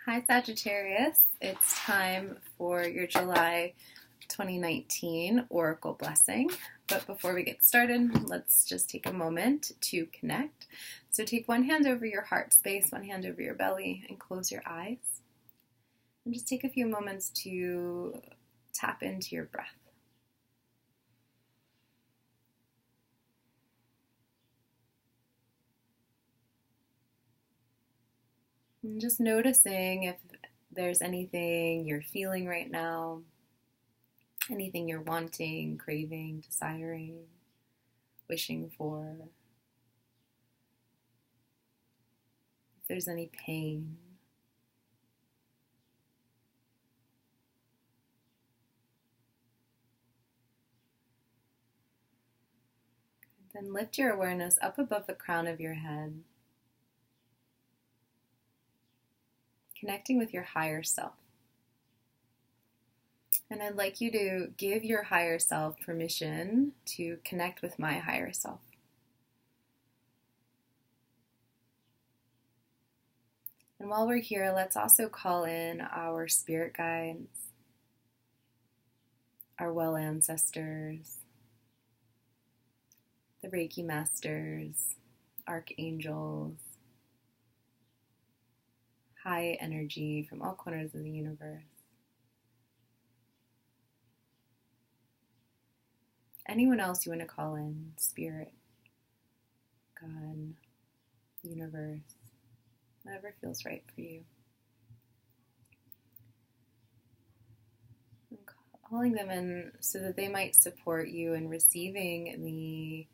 Hi, Sagittarius. It's time for your July 2019 Oracle Blessing. But before we get started, let's just take a moment to connect. So take one hand over your heart space, one hand over your belly, and close your eyes. And just take a few moments to tap into your breath. And just noticing if there's anything you're feeling right now, anything you're wanting, craving, desiring, wishing for. If there's any pain. Then lift your awareness up above the crown of your head, connecting with your higher self. And I'd like you to give your higher self permission to connect with my higher self. And while we're here, let's also call in our spirit guides, our well ancestors, the Reiki masters, archangels, high energy from all corners of the universe. Anyone else you want to call in, spirit, God, universe, whatever feels right for you. I'm calling them in so that they might support you in receiving the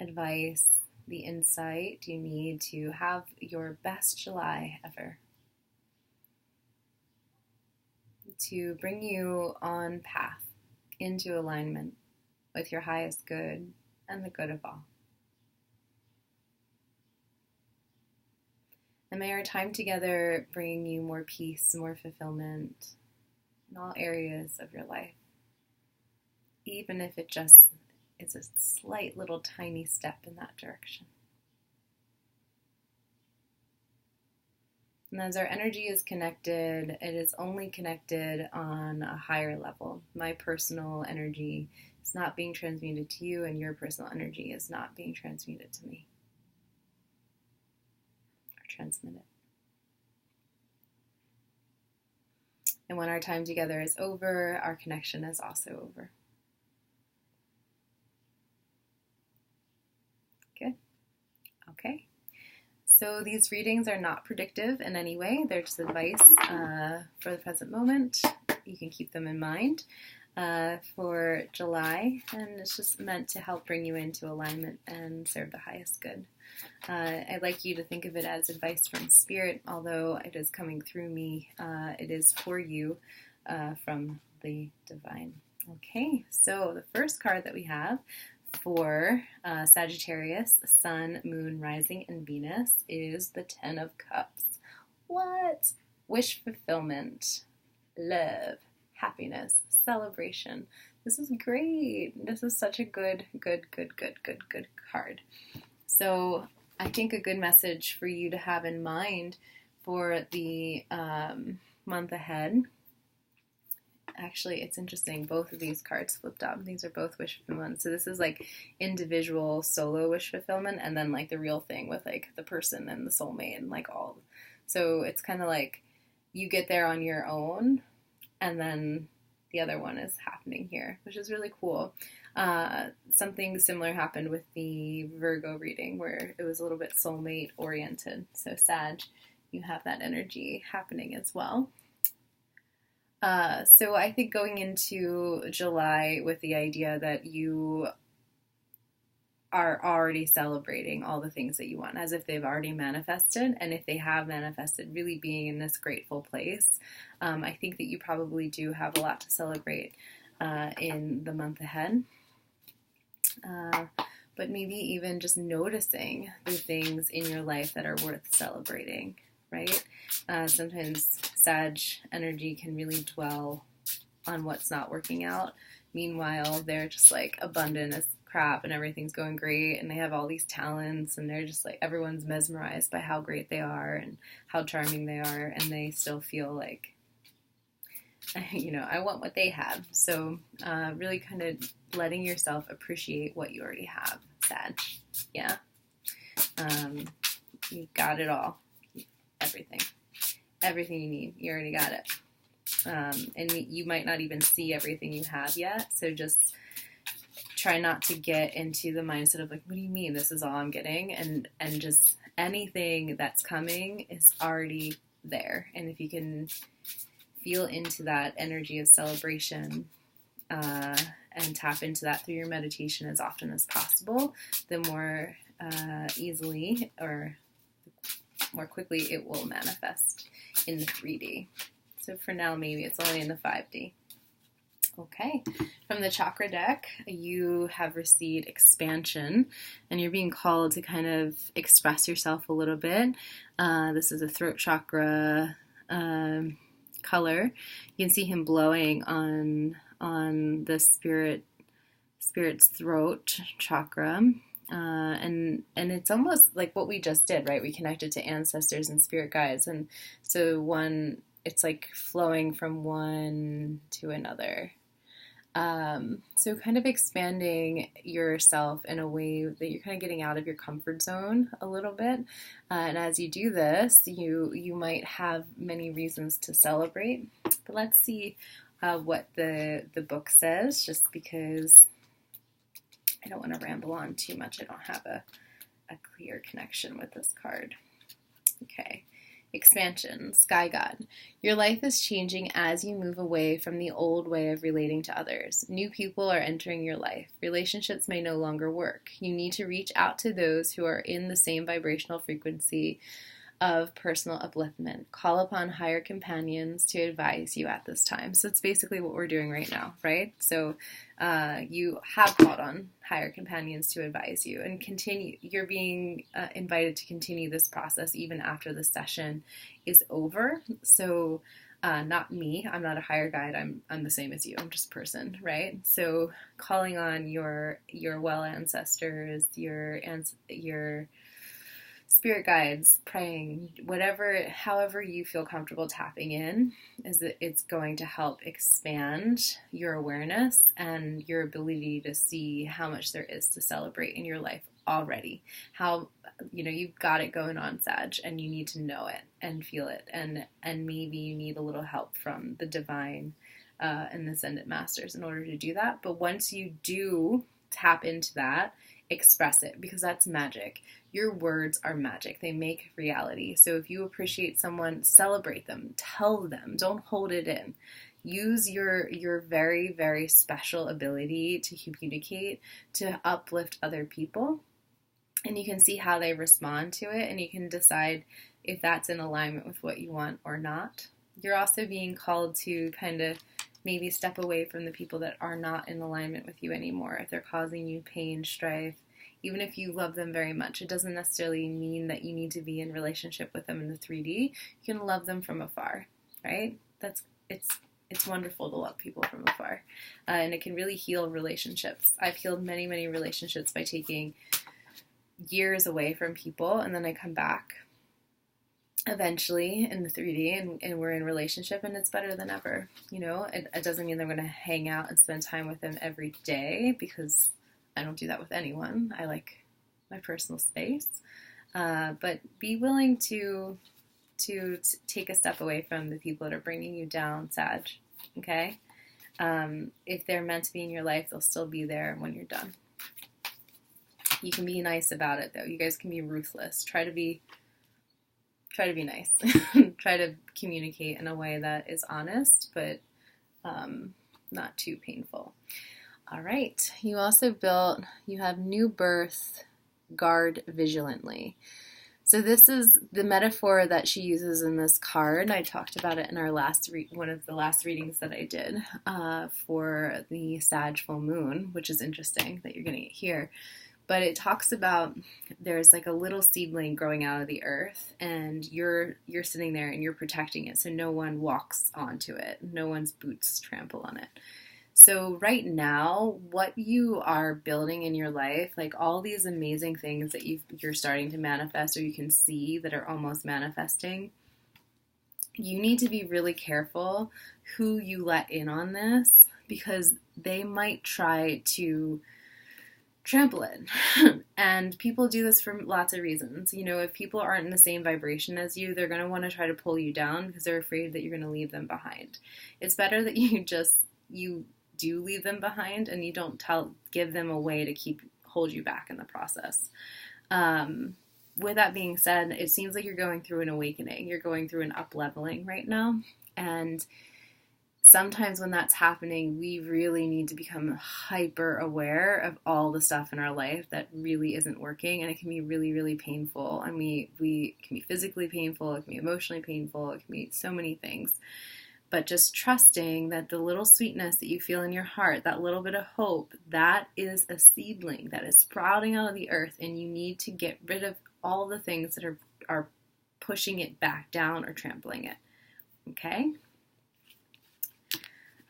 advice, the insight you need to have your best July ever. To bring you on path into alignment with your highest good and the good of all. And may our time together bring you more peace, more fulfillment in all areas of your life, even if it just is a slight little tiny step in that direction. And as our energy is connected, it is only connected on a higher level. My personal energy is not being transmuted to you, and your personal energy is not being transmuted to me or transmitted. And when our time together is over, our connection is also over. Good. Okay. So these readings are not predictive in any way. They're just advice for the present moment. You can keep them in mind for July, and it's just meant to help bring you into alignment and serve the highest good. I'd like you to think of it as advice from Spirit, although it is coming through me. It is for you from the divine. Okay, so the first card that we have for Sagittarius, Sun, Moon, Rising, and Venus is the Ten of Cups. What? Wish fulfillment, love, happiness, celebration. This is great. This is such a good card. So I think a good message for you to have in mind for the month ahead. Actually, it's interesting. Both of these cards flipped up. These are both wish fulfillment. So this is like individual solo wish fulfillment, and then like the real thing with like the person and the soulmate and like all. So it's kind of like you get there on your own, and then the other one is happening here, which is really cool. Something similar happened with the Virgo reading where it was a little bit soulmate oriented. So Sag, you have that energy happening as well. So I think going into July with the idea that you are already celebrating all the things that you want, as if they've already manifested, and if they have manifested, really being in this grateful place. I think that you probably do have a lot to celebrate in the month ahead. But maybe even just noticing the things in your life that are worth celebrating, right? Sometimes Sag energy can really dwell on what's not working out. Meanwhile, they're just like abundant crap and everything's going great and they have all these talents and they're just like, everyone's mesmerized by how great they are and how charming they are, and they still feel like, I want what they have. So really kind of letting yourself appreciate what you already have, Sag. Yeah. You've got it all. Everything you need. You already got it. And you might not even see everything you have yet. So just try not to get into the mindset of like, what do you mean this is all I'm getting? And just anything that's coming is already there. And if you can feel into that energy of celebration and tap into that through your meditation as often as possible, the more easily or more quickly it will manifest in the 3D. So for now, maybe it's only in the 5D. Okay. From the chakra deck, you have received expansion, and you're being called to kind of express yourself a little bit. This is a throat chakra color. You can see him blowing on the spirit's throat chakra. And it's almost like what we just did, right? We connected to ancestors and spirit guides. And so it's like flowing from one to another. So kind of expanding yourself in a way that you're kind of getting out of your comfort zone a little bit. And as you do this, you might have many reasons to celebrate. But let's see what the book says, just because I don't want to ramble on too much. I don't have a clear connection with this card. Okay. Expansion, Sky God. Your life is changing as you move away from the old way of relating to others. New people are entering your life. Relationships may no longer work. You need to reach out to those who are in the same vibrational frequency of personal upliftment. Call upon higher companions to advise you at this time. So it's basically what we're doing right now, right? So you have called on higher companions to advise you and continue. You're being invited to continue this process even after the session is over. So not me. I'm not a higher guide. I'm the same as you. I'm just a person, right? So calling on your well ancestors, your spirit guides, praying, however you feel comfortable tapping in, it's going to help expand your awareness and your ability to see how much there is to celebrate in your life already. How, you've got it going on, Sag, and you need to know it and feel it. And maybe you need a little help from the divine and the ascendant masters in order to do that. But once you do tap into that, express it, because that's magic. Your words are magic. They make reality. So if you appreciate someone, celebrate them. Tell them. Don't hold it in. Use your very, very special ability to communicate, to uplift other people. And you can see how they respond to it, and you can decide if that's in alignment with what you want or not. You're also being called to kind of maybe step away from the people that are not in alignment with you anymore. If they're causing you pain, strife, even if you love them very much, it doesn't necessarily mean that you need to be in relationship with them in the 3D. You can love them from afar, right? It's wonderful to love people from afar. And it can really heal relationships. I've healed many, many relationships by taking years away from people, and then I come back eventually in the 3D and we're in relationship, and it's better than ever. It doesn't mean that I'm going to hang out and spend time with them every day, because I don't do that with anyone. I like my personal space. But be willing to take a step away from the people that are bringing you down, Sag. Okay? If they're meant to be in your life, they'll still be there when you're done. You can be nice about it, though. You guys can be ruthless. Try to be nice. Try to communicate in a way that is honest, but not too painful. All right. You also you have new birth, guard vigilantly. So this is the metaphor that she uses in this card. I talked about it in our one of the last readings that I did for the Sag full moon, which is interesting that you're getting it here. But it talks about there's like a little seedling growing out of the earth, and you're sitting there and you're protecting it so no one walks onto it. No one's boots trample on it. So right now, what you are building in your life, like all these amazing things that you're starting to manifest or you can see that are almost manifesting, you need to be really careful who you let in on this, because they might try to trample it. And people do this for lots of reasons. You know, if people aren't in the same vibration as you, they're going to want to try to pull you down because they're afraid that you're going to leave them behind. It's better that you do leave them behind and you don't give them a way to hold you back in the process. With that being said, it seems like you're going through an awakening. You're going through an up-leveling right now. And sometimes when that's happening, we really need to become hyper aware of all the stuff in our life that really isn't working. And it can be really, really painful. I mean, it can be physically painful. It can be emotionally painful. It can be so many things. But just trusting that the little sweetness that you feel in your heart, that little bit of hope, that is a seedling that is sprouting out of the earth. And you need to get rid of all the things that are pushing it back down or trampling it. Okay?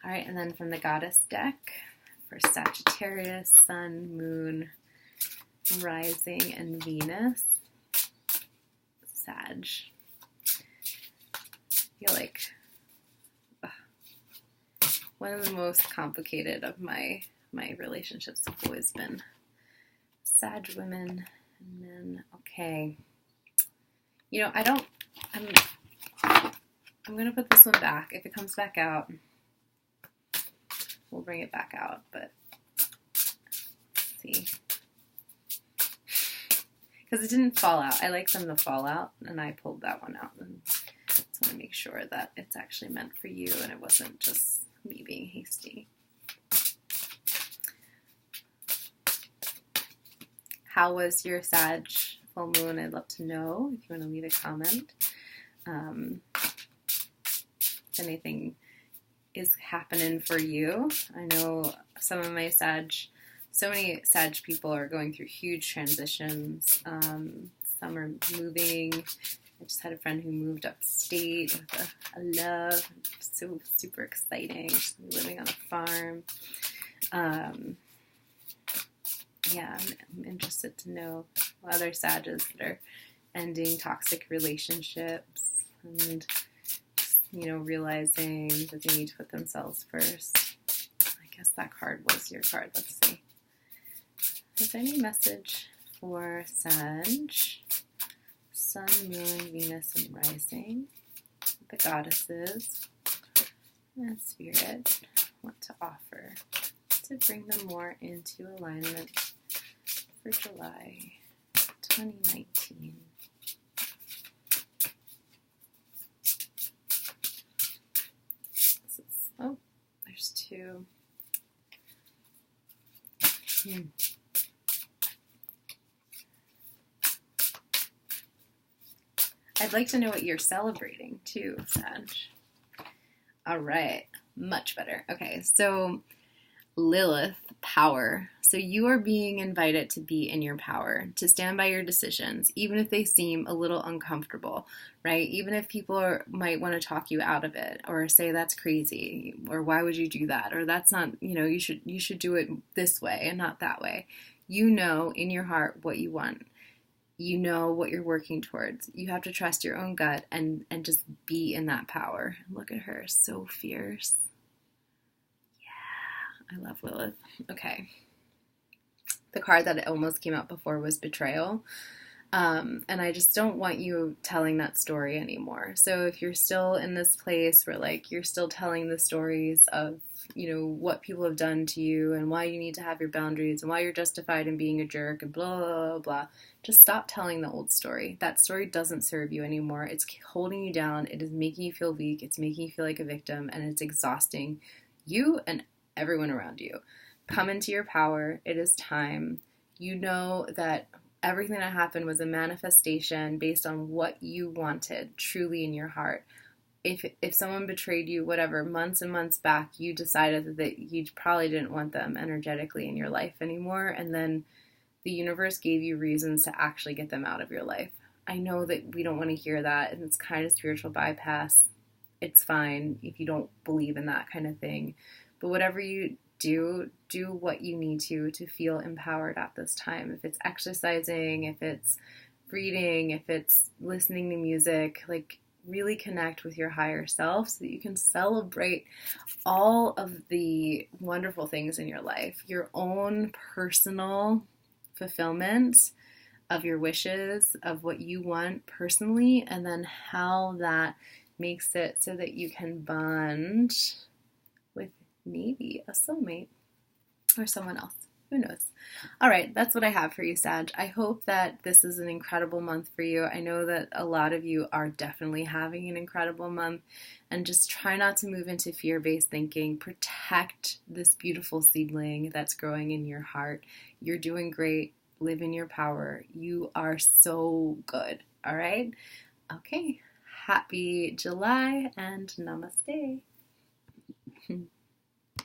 All right, and then from the Goddess deck for Sagittarius, Sun, Moon, Rising, and Venus. Sag. I feel like one of the most complicated of my relationships have always been Sag women and men. Okay. You know, I'm going to put this one back. If it comes back out, we'll bring it back out, but let's see. Because it didn't fall out. I like them to fall out, and I pulled that one out. And just want to make sure that it's actually meant for you and it wasn't just me being hasty. How was your Sag full moon? I'd love to know if you want to leave a comment. If anything is happening for you. I know so many Sag people are going through huge transitions. Some are moving. I just had a friend who moved upstate with a love. So super exciting. She's living on a farm. Yeah, I'm interested to know other Sages that are ending toxic relationships and, you know, realizing that they need to put themselves first. I guess that card was your card. Let's see. Is there any message for Sag, Sun, Moon, Venus, and Rising? The goddesses and Spirit want to offer to bring them more into alignment for July 2019. Oh, there's two. I'd like to know what you're celebrating too, Sag. All right, much better. Okay, so Lilith, power. So you are being invited to be in your power, to stand by your decisions, even if they seem a little uncomfortable, right? Even if people might want to talk you out of it or say that's crazy or why would you do that? Or that's not, you know, you should do it this way and not that way. You know in your heart what you want. You know what you're working towards. You have to trust your own gut and just be in that power. Look at her, so fierce. Yeah, I love Lilith. Okay. The card that almost came out before was betrayal. And I just don't want you telling that story anymore. So if you're still in this place where like you're still telling the stories of, you know, what people have done to you and why you need to have your boundaries and why you're justified in being a jerk and blah, blah, blah, blah. Just stop telling the old story. That story doesn't serve you anymore. It's holding you down. It is making you feel weak. It's making you feel like a victim, and it's exhausting you and everyone around you. Come into your power. It is time. You know that everything that happened was a manifestation based on what you wanted truly in your heart. If someone betrayed you, whatever, months and months back, you decided that you probably didn't want them energetically in your life anymore, and then the universe gave you reasons to actually get them out of your life. I know that we don't want to hear that, and it's kind of spiritual bypass. It's fine if you don't believe in that kind of thing. But whatever you do what you need to feel empowered at this time. If it's exercising, if it's reading, if it's listening to music, like really connect with your higher self so that you can celebrate all of the wonderful things in your life, your own personal fulfillment of your wishes, of what you want personally, and then how that makes it so that you can bond with maybe a soulmate or someone else. Who knows? All right, that's what I have for you, Sag. I hope that this is an incredible month for you. I know that a lot of you are definitely having an incredible month, and just try not to move into fear-based thinking. Protect this beautiful seedling that's growing in your heart. You're doing great. Live in your power. You are so good. All right? Okay. Happy July and namaste.